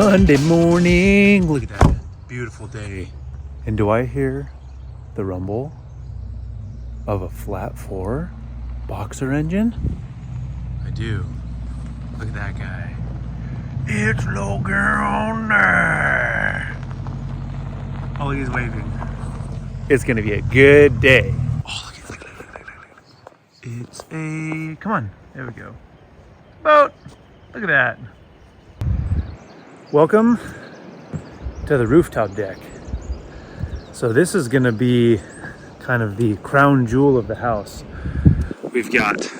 Monday morning. Look at that beautiful day. And do I hear the rumble of a flat 4 boxer engine? I do. Look at that guy. It's Logan on there. Oh, he's waving. It's gonna be a good day. Oh, look. It's a, come on, there we go. Boat, look at that. Welcome to the rooftop deck. So this is gonna be kind of the crown jewel of the house. We've got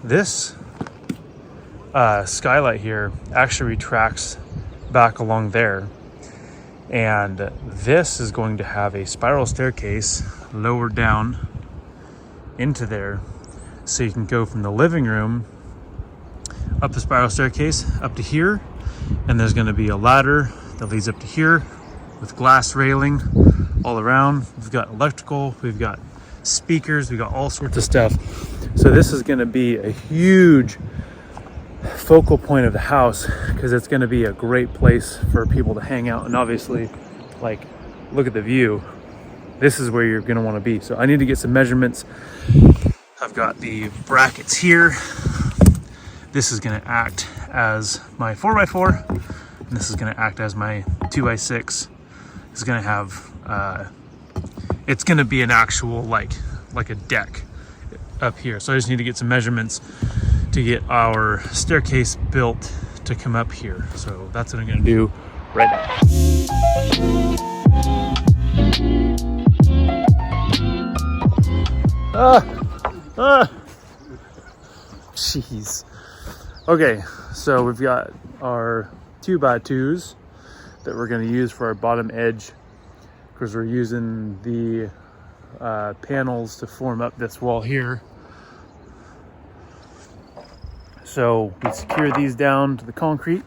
this skylight here actually retracts back along there. And this is going to have a spiral staircase lowered down into there. So you can go from the living room up the spiral staircase up to here. And there's gonna be a ladder that leads up to here with glass railing all around. We've got electrical, we've got speakers, we've got all sorts of stuff. So this is gonna be a huge focal point of the house because it's going to be a great place for people to hang out. And obviously, like, look at the view. This is where you're going to want to be. So I need to get some measurements. I've got the brackets here. This is going to act as my 4x4 and this is going to act as my 2x6. It's going to have it's going to be an actual like a deck up here. So I just need to get some measurements to get our staircase built to come up here. So that's what I'm gonna do right now. Jeez. Okay, so we've got our 2x2s that we're gonna use for our bottom edge because we're using the panels to form up this wall here. So we secure these down to the concrete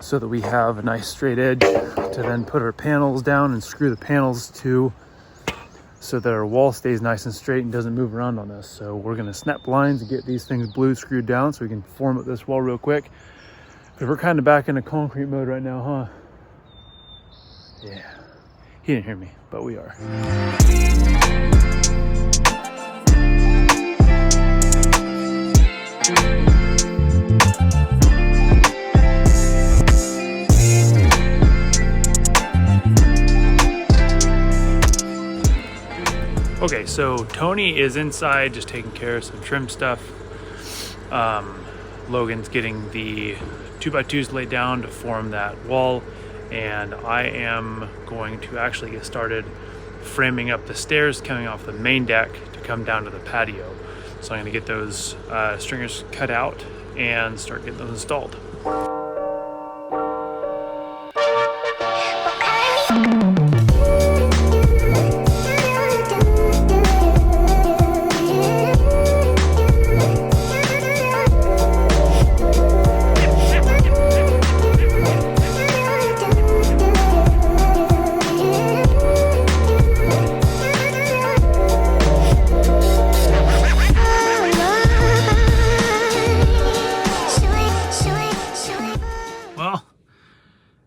so that we have a nice straight edge to then put our panels down and screw the panels to so that our wall stays nice and straight and doesn't move around on us. So we're gonna snap lines and get these things blue screwed down so we can form up this wall real quick. Because we're kind of back into concrete mode right now, huh? Yeah, he didn't hear me, but we are. Okay, so Tony is inside just taking care of some trim stuff. Logan's getting the 2x2s laid down to form that wall, and I am going to actually get started framing up the stairs coming off the main deck to come down to the patio. So I'm gonna get those stringers cut out and start getting those installed.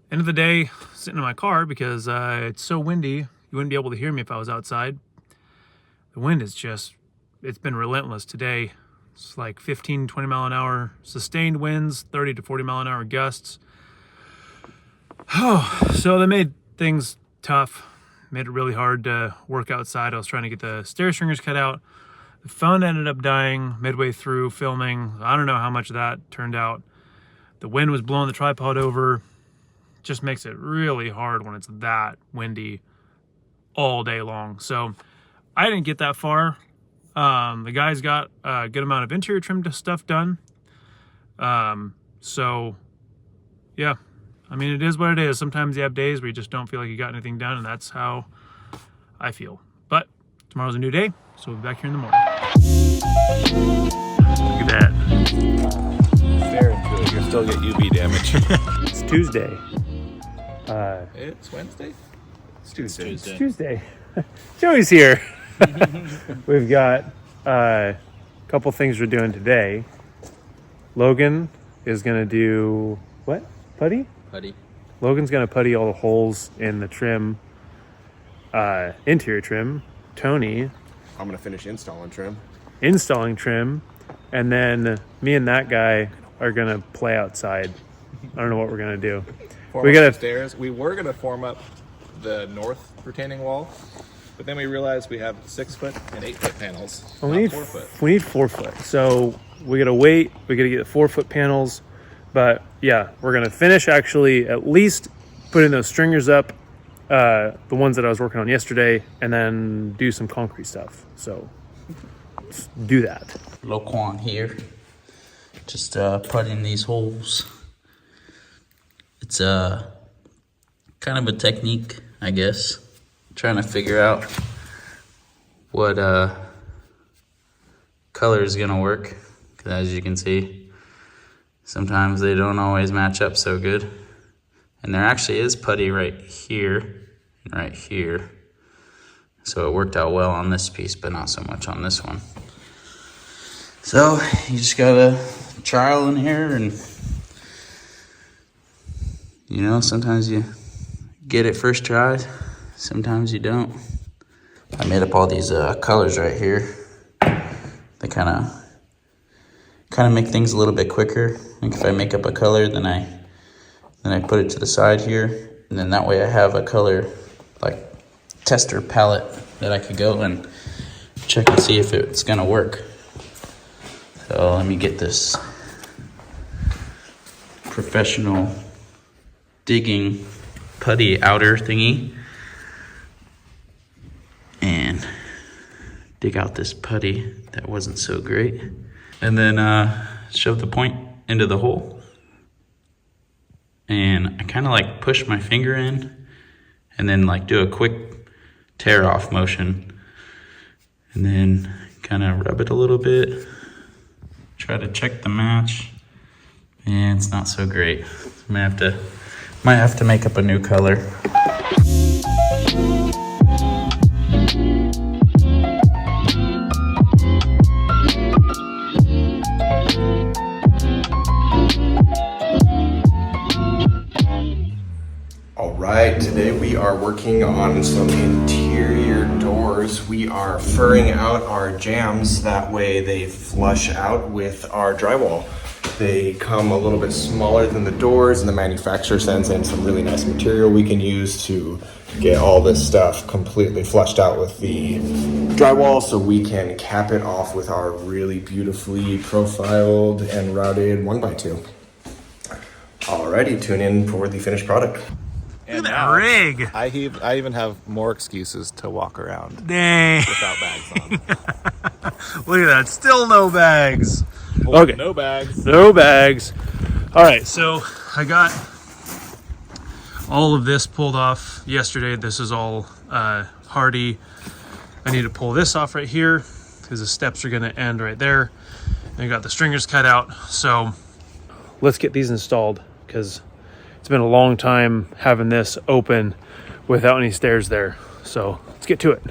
End of the day, sitting in my car because it's so windy. You wouldn't be able to hear me if I was outside. The wind is just, it's been relentless today. It's like 15, 20 mile an hour sustained winds, 30 to 40 mile an hour gusts. Oh, so they made things tough. Made it really hard to work outside. I was trying to get the stair stringers cut out. The phone ended up dying midway through filming. I don't know how much of that turned out. The wind was blowing the tripod over. Just makes it really hard when it's that windy all day long. So I didn't get that far. The guys got a good amount of interior trim stuff done. So yeah, I mean, it is what it is. Sometimes you have days where you just don't feel like you got anything done, and that's how I feel. But tomorrow's a new day, so we'll be back here in the morning. Look at that. Very good. You'll still get UV damage. It's Tuesday. It's Wednesday? It's Tuesday. It's Tuesday. Joey's here. We've got a couple things we're doing today. Logan is gonna do what? Putty? Putty. Logan's gonna putty all the holes in the trim, interior trim. Tony, I'm gonna finish installing trim. And then me and that guy are gonna play outside. I don't know what we're gonna do. We got stairs. We were gonna form up the north retaining wall, but then we realized we have 6 foot and 8 foot panels. Well, not 4 foot. We need 4 foot. So we gotta wait. We gotta get the 4 foot panels. But yeah, we're gonna finish actually at least putting those stringers up, the ones that I was working on yesterday, and then do some concrete stuff. So let's do that. Loquan here. Just putting these holes. It's kind of a technique, I guess. Trying to figure out what color is gonna work. 'Cause as you can see, sometimes they don't always match up so good. And there actually is putty right here and right here. So it worked out well on this piece, but not so much on this one. So you just gotta trial and error, and you know, sometimes you get it first try, sometimes you don't. I made up all these colors right here. They kind of make things a little bit quicker. Like if I make up a color, then I put it to the side here, and then that way I have a color like tester palette that I could go and check and see if it's gonna work. So let me get this professional digging putty outer thingy and dig out this putty that wasn't so great, and then shove the point into the hole. And I kind of like push my finger in and then like do a quick tear off motion, and then kind of rub it a little bit, try to check the match, and it's not so great. Might have to make up a new color. All right, today we are working on some interior doors. We are furring out our jambs, that way they flush out with our drywall. They come a little bit smaller than the doors, and the manufacturer sends in some really nice material we can use to get all this stuff completely flushed out with the drywall, so we can cap it off with our really beautifully profiled and routed 1x2. Alrighty, tune in for the finished product. And Look at that rig. I even have more excuses to walk around Dang. without bags on. Look at that. Still no bags. Oh, Okay. No bags. No bags. All right, so I got all of this pulled off yesterday. This is all hardy. I need to pull this off right here because the steps are going to end right there. And I got the stringers cut out. So let's get these installed because it's been a long time having this open without any stairs there. So let's get to it.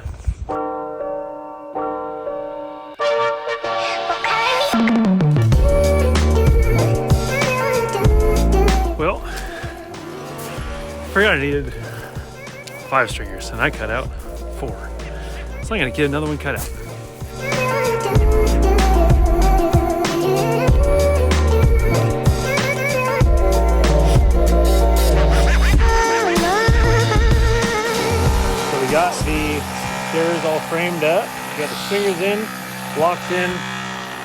Well, forgot I needed 5 stringers and I cut out 4. So I'm gonna get another one cut out. So we got the stairs all framed up. We got the stringers in, locked in.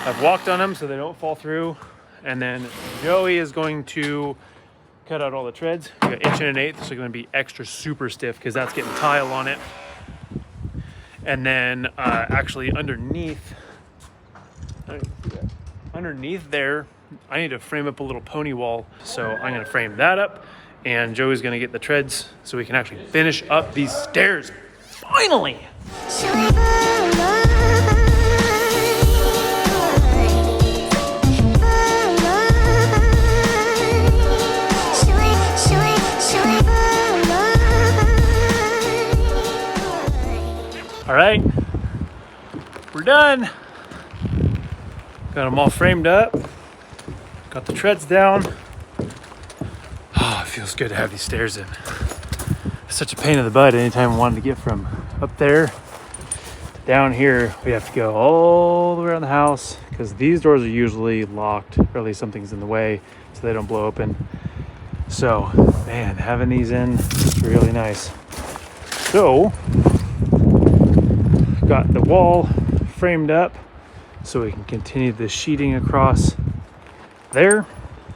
I've walked on them so they don't fall through. And then Joey is going to cut out all the treads. We got 1 1/8, so it's going to be extra super stiff because that's getting tile on it. And then actually underneath there, I need to frame up a little pony wall. So I'm going to frame that up, and Joey's going to get the treads so we can actually finish up these stairs. Finally! All right, we're done. Got them all framed up. Got the treads down. Oh, it feels good to have these stairs in. It's such a pain in the butt anytime I wanted to get from up there to down here. We have to go all the way around the house because these doors are usually locked, or at least something's in the way so they don't blow open. So, man, having these in is really nice. So, got the wall framed up so we can continue the sheeting across there,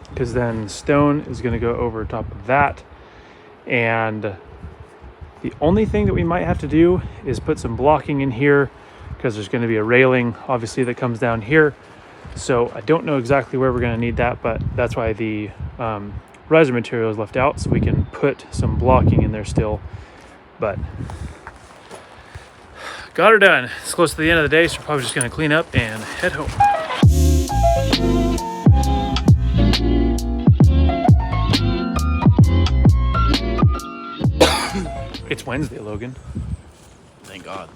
because then stone is going to go over top of that. And the only thing that we might have to do is put some blocking in here, because there's going to be a railing obviously that comes down here. So I don't know exactly where we're going to need that, but that's why the riser material is left out, so we can put some blocking in there still. But got her done. It's close to the end of the day, so we're probably just going to clean up and head home. It's Wednesday, Logan. Thank God.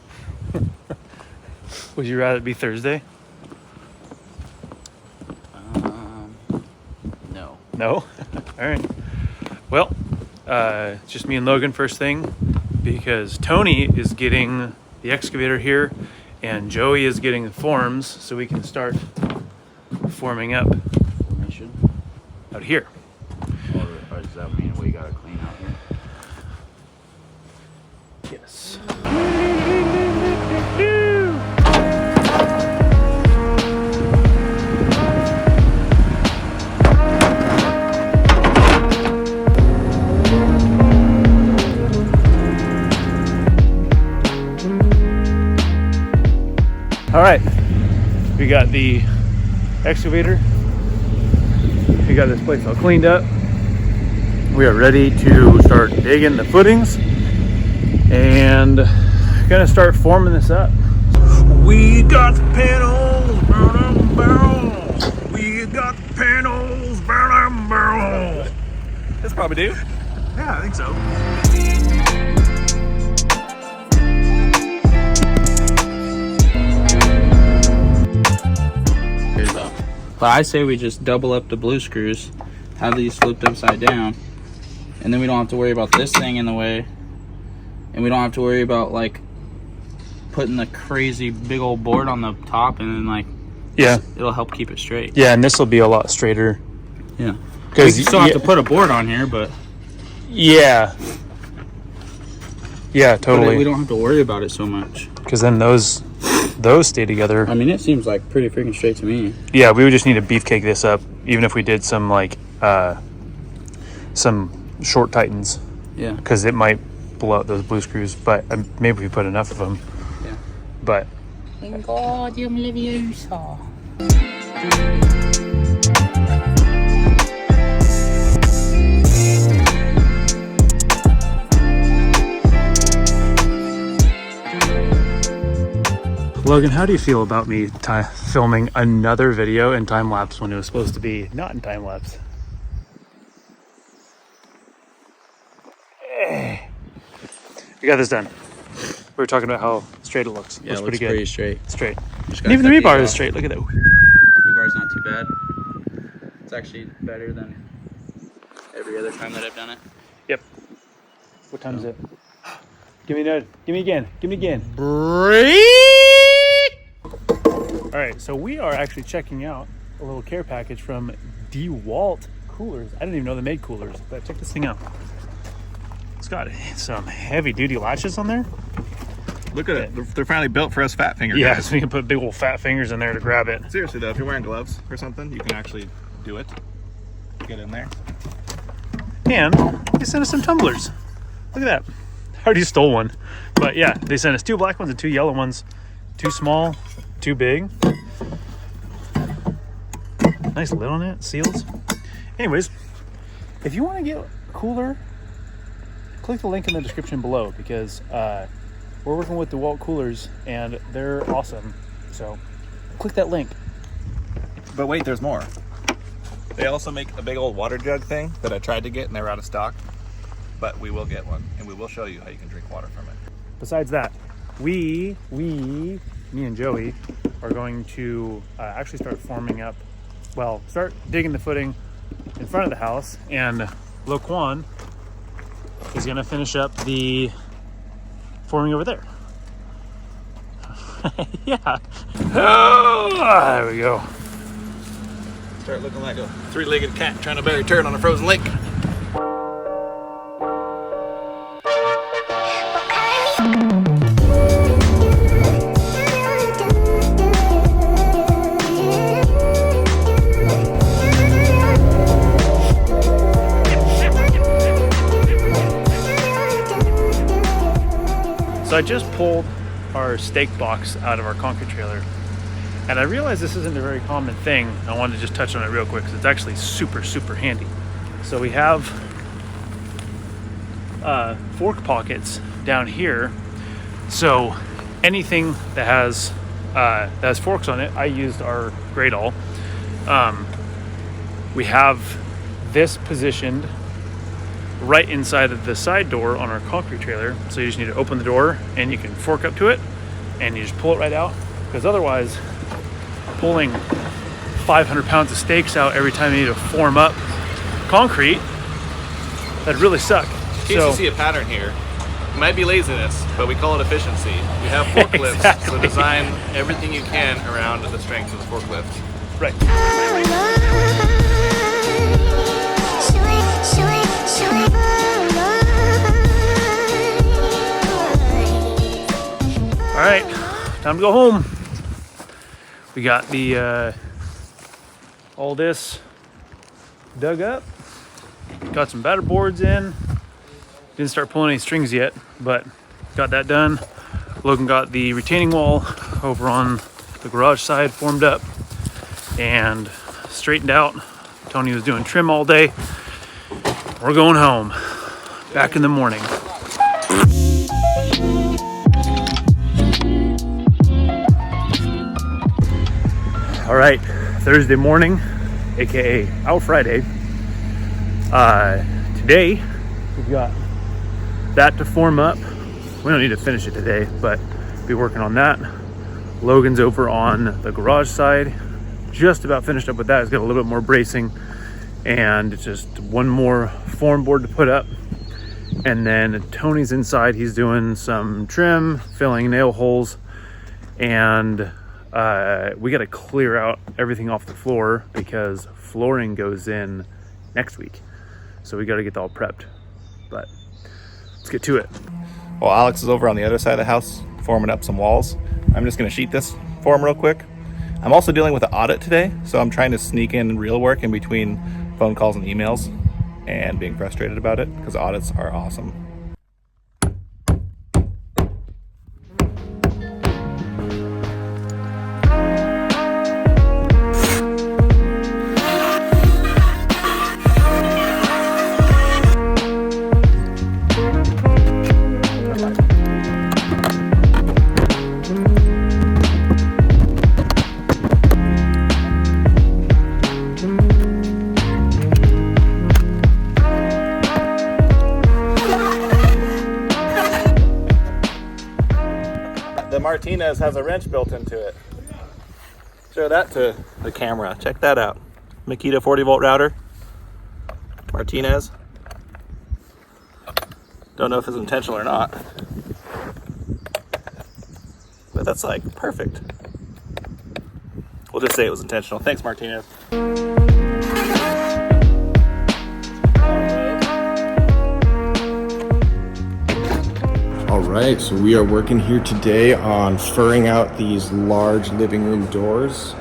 Would you rather it be Thursday? No. No? All right. Well, it's just me and Logan first thing, because Tony is getting the excavator here and Joey is getting the forms so we can start forming up Formation? out here. Or does that mean we gotta clean out here? Yes. All right, we got the excavator. We got this place all cleaned up. We are ready to start digging the footings and gonna start forming this up. We got the panels, burn barrel. We got the panels, burn barrel. This probably do. Yeah, I think so. But I say we just double up the blue screws, have these flipped upside down, and then we don't have to worry about this thing in the way, and we don't have to worry about like putting the crazy big old board on the top, and then like, yeah, it'll help keep it straight. Yeah, and this will be a lot straighter. Yeah, because you still have to put a board on here, but yeah, totally. But we don't have to worry about it so much, because then those stay together. I mean, it seems like pretty freaking straight to me. Yeah, we would just need to beefcake this up, even if we did some like some short tightens. Yeah, because it might blow out those blue screws, but maybe we put enough of them. Yeah, but Wingardium Leviosa. Logan, how do you feel about me filming another video in time lapse when it was supposed to be not in time lapse? We got this done. We were talking about how straight it looks. Yeah, it looks pretty good. pretty straight. Straight. And even the rebar is straight. Look at that. Rebar's not too bad. It's actually better than every other time that I've done it. Yep. What time is it? Give me that. Give me again. Give me again. All right, so we are actually checking out a little care package from DeWalt Coolers. I didn't even know they made coolers, but check this thing out. It's got some heavy duty latches on there. Look at it. They're finally built for us fat finger Yeah, guys. so we can put big old fat fingers in there to grab it. Seriously though, if you're wearing gloves or something, you can actually do it. Get in there. And they sent us some tumblers. Look at that. I already stole one. But yeah, they sent us 2 black ones and 2 yellow ones. 2 small, 2 big. Nice lid on it, seals. Anyways, if you want to get a cooler, click the link in the description below, because we're working with DeWalt coolers and they're awesome. So click that link. But wait, there's more. They also make a big old water jug thing that I tried to get and they were out of stock. But we will get one and we will show you how you can drink water from it. Besides that, me and Joey are going to actually start forming up well, start digging the footing in front of the house, and Loquan is gonna finish up the forming over there. Yeah. Oh, there we go. Start looking like a three-legged cat trying to bury a turd on a frozen lake. So I just pulled our stake box out of our concrete trailer, and I realized this isn't a very common thing. I wanted to just touch on it real quick because it's actually super, super handy. So we have fork pockets down here. So anything that has forks on it, I used our Great All. We have this positioned right inside of the side door on our concrete trailer. So you just need to open the door and you can fork up to it and you just pull it right out, because otherwise pulling 500 pounds of stakes out every time you need to form up concrete, that'd really suck. In case you see a pattern here, it might be laziness, but we call it efficiency. We have forklifts, Exactly. so design everything you can around the strength of the forklift. Right. All right, time to go home. We got the all this dug up. Got some batter boards in. Didn't start pulling any strings yet, but got that done. Logan got the retaining wall over on the garage side formed up and straightened out. Tony was doing trim all day. We're going home. Back in the morning. All right, Thursday morning, aka our Friday. Today we've got that to form up. We don't need to finish it today, but be working on that. Logan's over on the garage side, just about finished up with that. He's got a little bit more bracing, and it's just one more form board to put up. And then Tony's inside. He's doing some trim, filling nail holes, and we got to clear out everything off the floor because flooring goes in next week. So we got to get all prepped. But let's get to it. While Alex is over on the other side of the house forming up some walls, I'm just going to sheet this for him real quick. I'm also dealing with an audit today, so I'm trying to sneak in real work in between phone calls and emails and being frustrated about it because audits are awesome. The Martinez has a wrench built into it. Show that to the camera. Check that out. Makita 40-volt router. Martinez. Don't know if it's intentional or not. But that's like perfect. We'll just say it was intentional. Thanks, Martinez. All right, so we are working here today on furring out these large living room doors.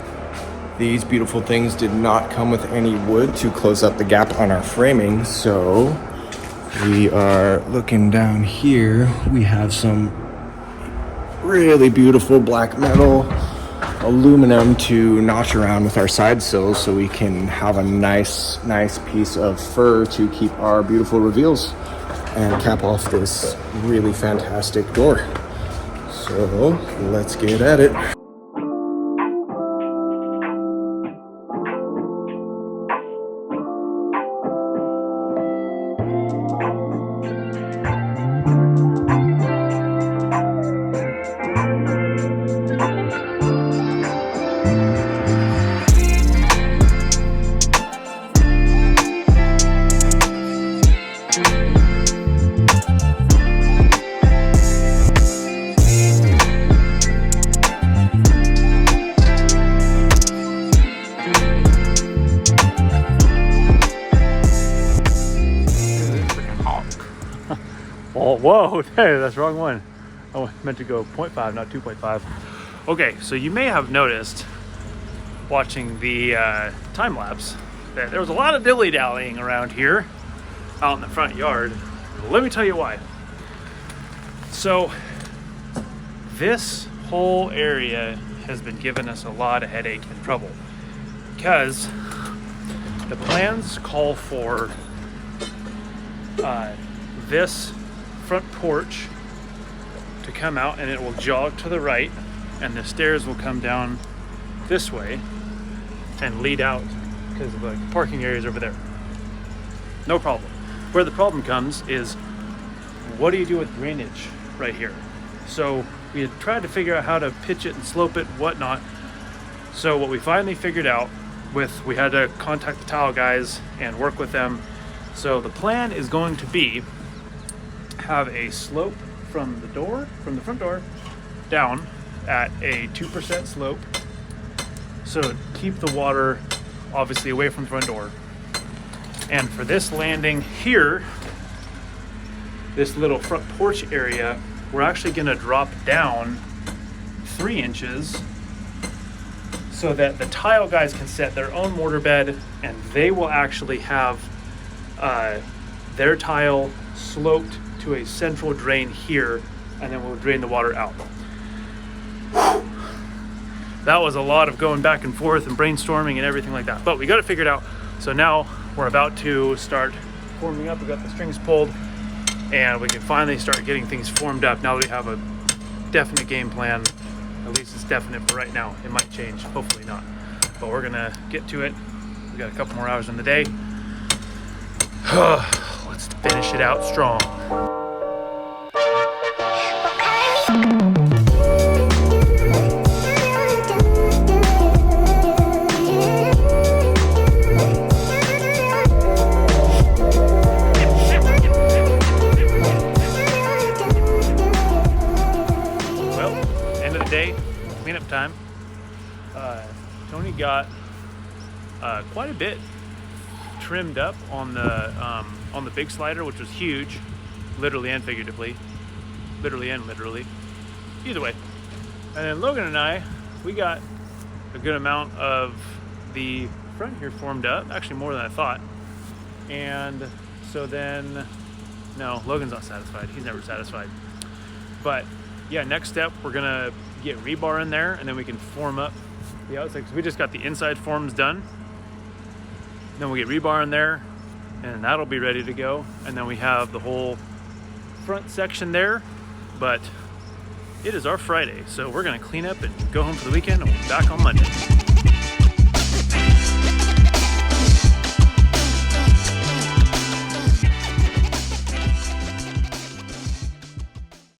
These beautiful things did not come with any wood to close up the gap on our framing, so we are looking down here. We have some really beautiful black metal aluminum to notch around with our side sills so we can have a nice piece of fur to keep our beautiful reveals and cap off this really fantastic door. So let's get at it. Whoa, hey, that's the wrong one. I meant to go 0.5, not 2.5. Okay, so you may have noticed watching the time lapse that there was a lot of dilly-dallying around here out in the front yard. Let me tell you why. So this whole area has been giving us a lot of headache and trouble because the plans call for this front porch to come out and it will jog to the right, and the stairs will come down this way and lead out because of the parking areas over there. No problem. Where the problem comes is, what do you do with drainage right here? So we had tried to figure out how to pitch it and slope it and whatnot. So what we finally figured out we had to contact the tile guys and work with them. So the plan is going to be have a slope from the front door down at a 2% slope. So keep the water obviously away from the front door. And for this landing here, this little front porch area, we're actually gonna drop down 3 inches so that the tile guys can set their own mortar bed, and they will actually have their tile sloped to a central drain here, and then we'll drain the water out. That was a lot of going back and forth and brainstorming and everything like that, but we got it figured out. So now we're about to start forming up. We got the strings pulled and we can finally start getting things formed up now that we have a definite game plan. At least it's definite for right now. It might change, hopefully not, but we're gonna get to it. We got a couple more hours in the day. Let's finish it out strong. Day cleanup time. Tony got quite a bit trimmed up on the big slider, which was huge, literally and figuratively, literally, either way. And then Logan and I, we got a good amount of the front here formed up, actually more than I thought. And so then, no, Logan's not satisfied. He's never satisfied. But yeah, next step, we're gonna get rebar in there, and then we can form up the outside, because we just got the inside forms done. Then we'll get rebar in there, and that'll be ready to go. And then we have the whole front section there. But it is our Friday, so we're gonna clean up and go home for the weekend, and we'll be back on Monday.